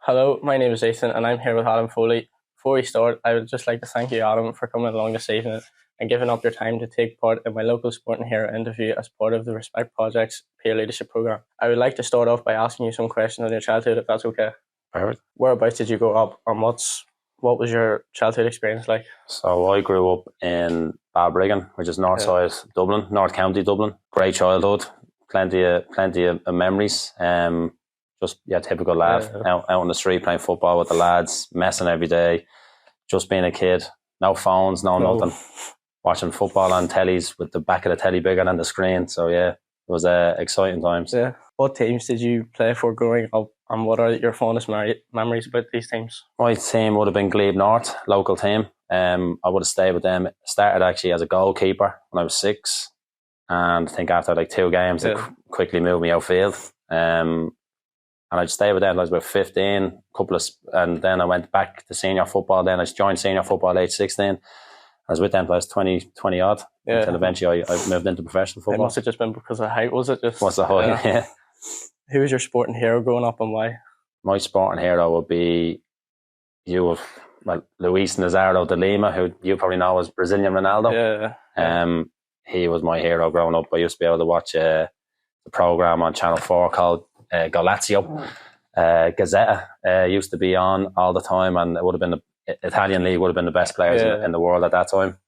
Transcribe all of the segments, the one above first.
Hello, my name is Ethan and I'm here with Adam Foley. Before we start, I would just like to thank you, Adam, for coming along this evening and giving up your time to take part in my local Sporting Hero interview as part of the Respect Project's peer leadership programme. I would like to start off by asking you some questions on your childhood, if that's okay. Perfect. Whereabouts did you grow up, and what was your childhood experience like? So I grew up in Balbriggan, which is north side Dublin, North County Dublin. Great childhood, plenty of memories. Typical lad out on the street playing football with the lads, messing every day, just being a kid. No phones, nothing. Watching football on tellies with the back of the telly bigger than the screen. So yeah, it was exciting times. Yeah. What teams did you play for growing up, and what are your fondest memories about these teams? My team would have been Glebe North, local team. I would have stayed with them. Started actually as a goalkeeper when I was 6, and I think after like 2 games, they quickly moved me outfield. And I stayed with them until I was about 15, and then I went back to senior football. Then I joined senior football at age 16. I was with them until I was 20 odd. Yeah. Until eventually I moved into professional football. It must have just been because of height, was it? What's the height? Yeah. Who was your sporting hero growing up, and why? My sporting hero would be Luis Nazardo de Lima, who you probably know as Brazilian Ronaldo. Yeah. He was my hero growing up. I used to be able to watch the program on Channel 4 called Golazio. Gazzetta used to be on all the time, and it would have been the Italian league would have been the best players in the world at that time.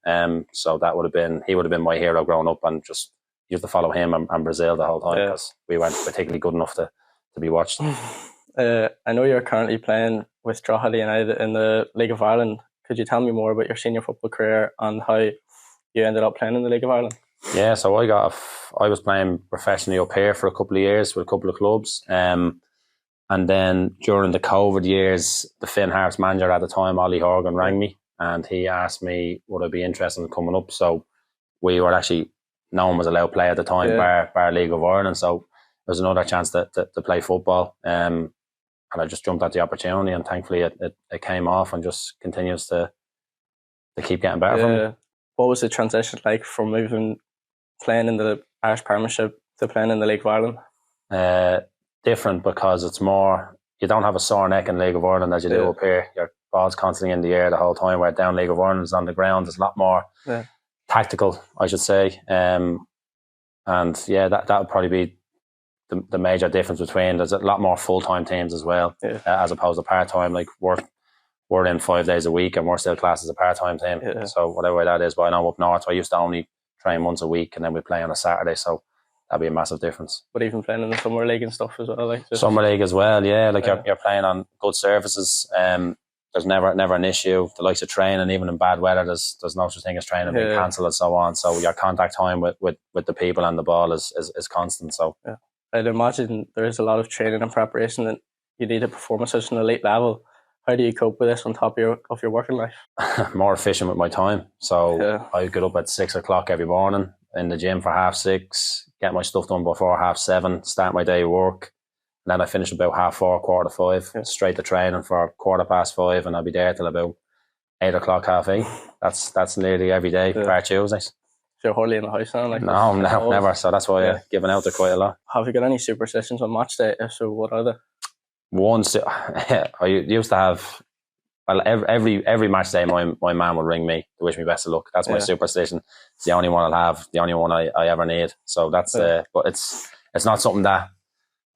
So he would have been my hero growing up, and just used to follow him and Brazil the whole time because we weren't particularly good enough to be watched. I know you're currently playing with Drogheda United in the League of Ireland. Could you tell me more about your senior football career and how you ended up playing in the League of Ireland? Yeah, so I was playing professionally up here for a couple of years with a couple of clubs. And then during the COVID years, the Finn Harps manager at the time, Ollie Horgan, rang me and he asked me would I be interested in coming up. So we were actually, no one was allowed to play at the time, bar League of Ireland. So there was another chance to play football. And I just jumped at the opportunity, and thankfully it came off and just continues to keep getting better for me. What was the transition like from playing in the Irish Premiership to playing in the League of Ireland? Different because it's more, you don't have a sore neck in League of Ireland as you do up here. Your ball's constantly in the air the whole time, where down League of Ireland is on the ground. It's a lot more tactical, I should say. That would probably be the major difference between. There's a lot more full-time teams as well, as opposed to part-time. Like we're in 5 days a week and we're still classed as a part-time team. Yeah. So whatever way that is, but I know up north I used to only train once a week and then we play on a Saturday, so that'd be a massive difference. But even playing in the summer league and stuff as well, like summer league as well, you're playing on good surfaces. There's never an issue. The likes of training, even in bad weather, there's no such thing as training being cancelled and so on. So your contact time with the people and the ball is constant. So I'd imagine there is a lot of training and preparation that you need to perform at such an elite level. How do you cope with this on top of your working life? More efficient with my time. So I get up at 6 o'clock every morning, in the gym for 6:30, get my stuff done before 7:30, start my day of work. And then I finish about 4:30, 4:45, straight to training for 5:15, and I'll be there till about 8 o'clock, 8:30. That's nearly every day, bar Tuesdays. So you're hardly in the house now? No, never. So that's why I've given out there quite a lot. Have you got any superstitions on match day? If so, what are they? Once I used to have, well, every match day my man would ring me to wish me best of luck. That's my superstition. It's the only one I'll have, the only one I ever need. So that's but it's not something that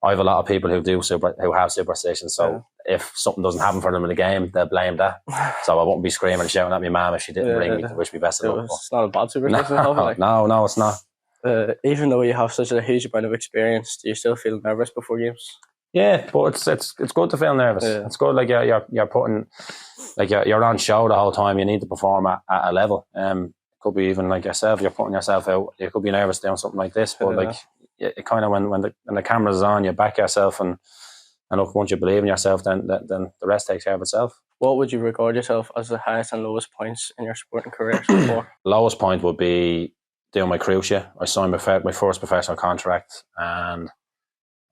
I have a lot of people who have superstitions. So if something doesn't happen for them in the game, they'll blame that. So I won't be screaming and shouting at my mum if she didn't ring me to wish me best of luck. It's not a bad superstition. No, it's not. Even though you have such a huge amount of experience, do you still feel nervous before games? Yeah, but it's good to feel nervous. Yeah. It's good, like you're putting, like you're on show the whole time. You need to perform at a level. Could be even like yourself. You're putting yourself out. You could be nervous doing something like this, but it kind of when the camera's on, you back yourself and look. Once you believe in yourself, then the rest takes care of itself. What would you regard yourself as the highest and lowest points in your sporting career so far? Lowest point would be doing my cruciate. I signed my first professional contract and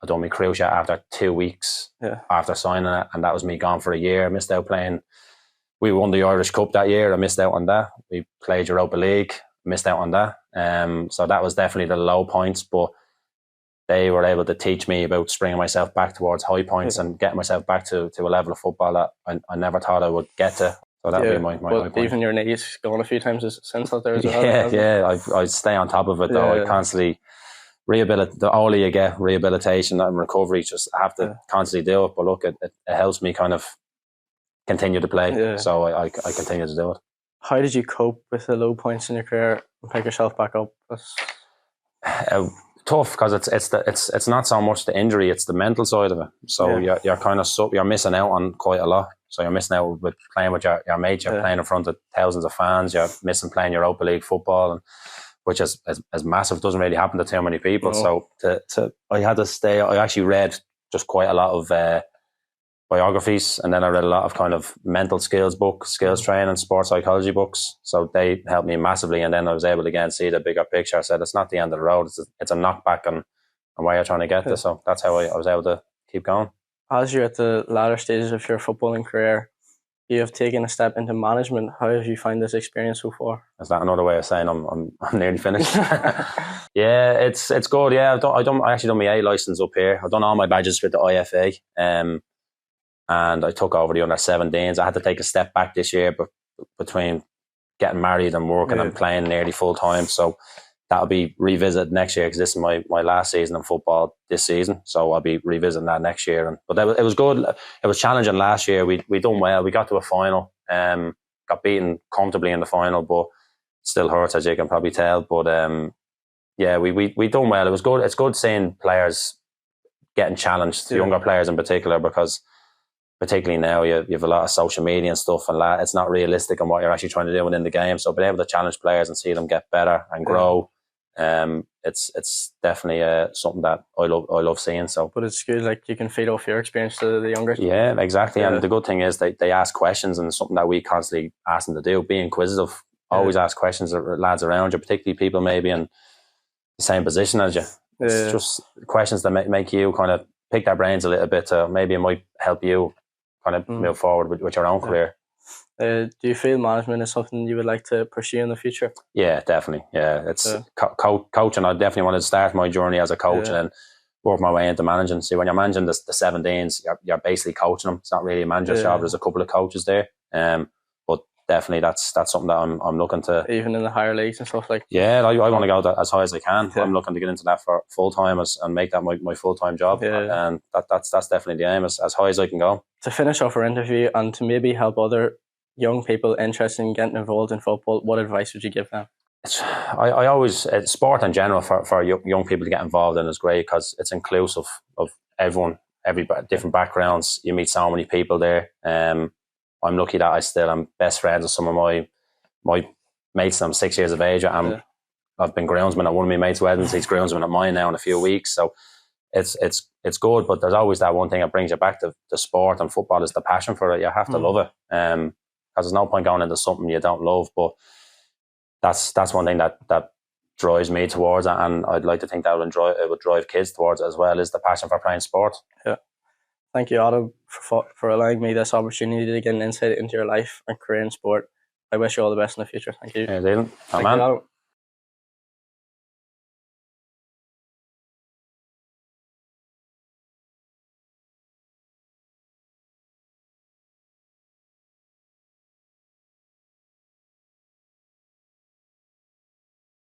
I done my cruciate after 2 weeks after signing it, and that was me gone for a year. I missed out playing. We won the Irish Cup that year. I missed out on that. We played Europa League. Missed out on that. So that was definitely the low points. But they were able to teach me about springing myself back towards high points and getting myself back to a level of football that I never thought I would get to. So that would be my high point. Even your knees gone a few times since that there as well. Yeah. I stay on top of it though. I constantly the older you get, rehabilitation and recovery, just have to constantly do it. But look, it helps me kind of continue to play. So I continue to do it. How did you cope with the low points in your career and pick yourself back up? Tough, because it's not so much the injury, it's the mental side of it. So you're kind of you're missing out on quite a lot. So you're missing out with playing with your mates. You're playing in front of thousands of fans. You're missing playing Europa League football, which is massive. Doesn't really happen to too many people. No. So I had to stay. I actually read just quite a lot of biographies, and then I read a lot of kind of mental skills books, skills training, sports psychology books. So they helped me massively, and then I was able to again see the bigger picture. I said it's not the end of the road, it's a knockback on where you're trying to get to. So that's how I was able to keep going. As you're at the latter stages of your footballing career, you have taken a step into management. How have you found this experience so far? Is that another way of saying I'm nearly finished? Yeah, it's good. Yeah, I actually done my A license up here. I've done all my badges with the IFA. And I took over the under-17s. I had to take a step back this year, but between getting married and working and playing nearly full time, so that'll be revisited next year because this is my last season in football this season. So I'll be revisiting that next year. But it was good. It was challenging last year. We done well. We got to a final. Got beaten comfortably in the final, but still hurts, as you can probably tell. But we done well. It was good. It's good seeing players getting challenged, younger players in particular, because particularly now you have a lot of social media and stuff, and it's not realistic on what you're actually trying to do within the game. So being able to challenge players and see them get better and grow, it's definitely something that I love seeing. So, but it's good, like you can feed off your experience to the younger. Yeah, exactly. And the good thing is they ask questions, and something that we constantly ask them to do. Be inquisitive. Always ask questions of lads around you, particularly people maybe in the same position as you. It's just questions that make you kind of pick their brains a little bit. Maybe it might help you kind of move forward with your own career. Do you feel management is something you would like to pursue in the future? Yeah, definitely. Yeah, it's coaching. I definitely wanted to start my journey as a coach and then work my way into managing. See, when you're managing the 17s, you're basically coaching them. It's not really a manager's job. There's a couple of coaches there. But definitely that's something that I'm looking to. Even in the higher leagues and stuff like that? Yeah, I want to go as high as I can. Yeah. I'm looking to get into that for full-time and make that my full-time job. Yeah. And that's definitely the aim, as high as I can go. To finish off our interview and to maybe help other young people interested in getting involved in football, what advice would you give them? I always, sport in general for young people to get involved in is great because it's inclusive of everyone, different backgrounds. You meet so many people there. I'm lucky that I'm best friends with some of my mates. I'm 6 years of age. I've been groundsman at one of my mates' weddings. He's groundsman at mine now in a few weeks. So it's good, but there's always that one thing that brings you back to the sport, and football is the passion for it. You have to love it. Because there's no point going into something you don't love. But that's one thing that drives me towards it, and I'd like to think that it would drive kids towards it as well, is the passion for playing sport. Yeah. Thank you, Adam, for allowing me this opportunity to get an insight into your life and career in sport. I wish you all the best in the future. Thank you. Yeah, Dylan. Thank you, Adam.